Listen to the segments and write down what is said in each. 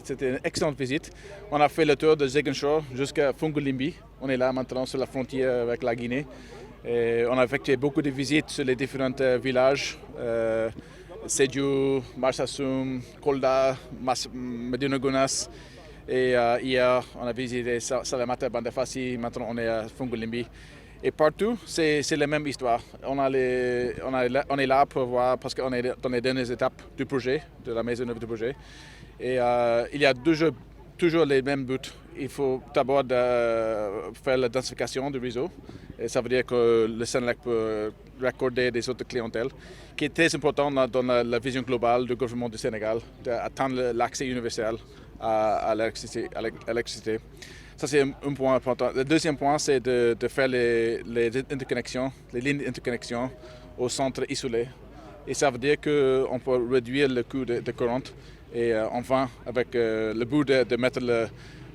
c'était une excellente visite. On a fait le tour de Ziguinchor jusqu'à Fungolimbi. On est là maintenant sur la frontière avec la Guinée. Et on a effectué beaucoup de visites sur les différents villages. Sédhiou, Marsassoum, Kolda, Medina Gounass. Et hier, on a visité Salamata, Bandafassi. Maintenant, on est à Fungolimbi. Et partout, c'est la même histoire. On est là pour voir, parce qu'on est dans les dernières étapes du projet, de la maison-œuvre du projet. Et il y a toujours les mêmes buts. Il faut d'abord faire la densification du réseau. Et ça veut dire que le Senelec peut raccorder des autres clientèles, qui est très important dans la vision globale du gouvernement du Sénégal, d'atteindre l'accès universel à l'électricité. Ça, c'est un point important. Le deuxième point, c'est de faire les interconnexions, les lignes d'interconnexion au centre isolé. Et ça veut dire qu'on peut réduire le coût de courant. Et enfin, avec le but de mettre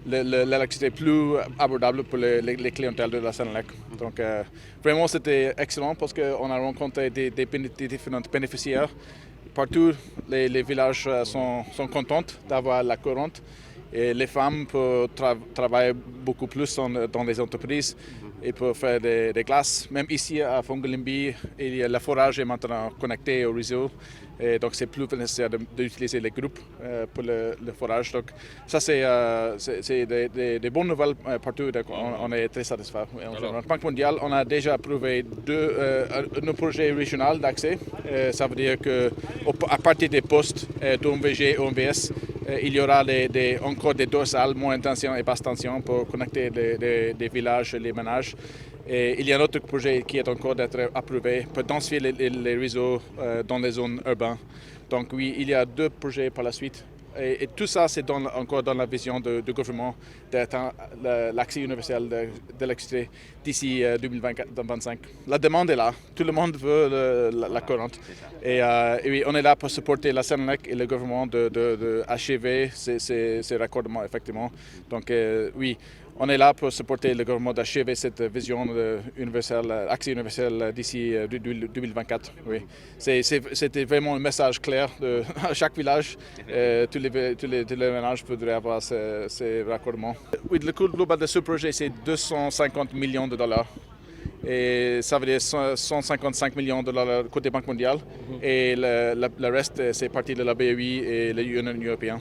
l'électricité plus abordable pour les clientèles de la Senelec. Donc, vraiment, c'était excellent parce qu'on a rencontré des différents bénéficiaires. Partout, les villages sont contents d'avoir la courant. Et les femmes peuvent travailler beaucoup plus dans les entreprises et peuvent faire des glaces. Même ici à Fungolimbi, le forage est maintenant connecté au réseau. Et donc, c'est plus nécessaire d'utiliser les groupes pour le forage. Donc, ça, c'est des bonnes nouvelles partout. Donc, on est très satisfait. La Banque mondiale, on a déjà approuvé nos projets régionaux d'accès. Ça veut dire qu'à partir des postes d'OMVG et OMVS, il y aura encore des dorsales, moyenne tension et basse tension pour connecter des villages et les ménages. Et il y a un autre projet qui est encore d'être approuvé pour densifier les réseaux dans les zones urbaines. Donc oui, il y a 2 projets par la suite. Et tout ça, c'est encore dans la vision du gouvernement d'atteindre l'accès universel de l'électricité d'ici 2025. La demande est là. Tout le monde veut la courante. Et oui, on est là pour supporter la Senelec et le gouvernement d'achever ces raccordements, effectivement. Donc oui, on est là pour supporter le gouvernement d'achever cette vision accès universel d'ici 2024. Oui. C'était vraiment un message clair à chaque village. Tous les ménages voudraient avoir ces raccordements. Oui, le coût global de ce projet, c'est 250 millions de dollars. Et ça veut dire 155 millions de dollars côté Banque mondiale. Et le reste, c'est parti de la BEI et l'Union européenne.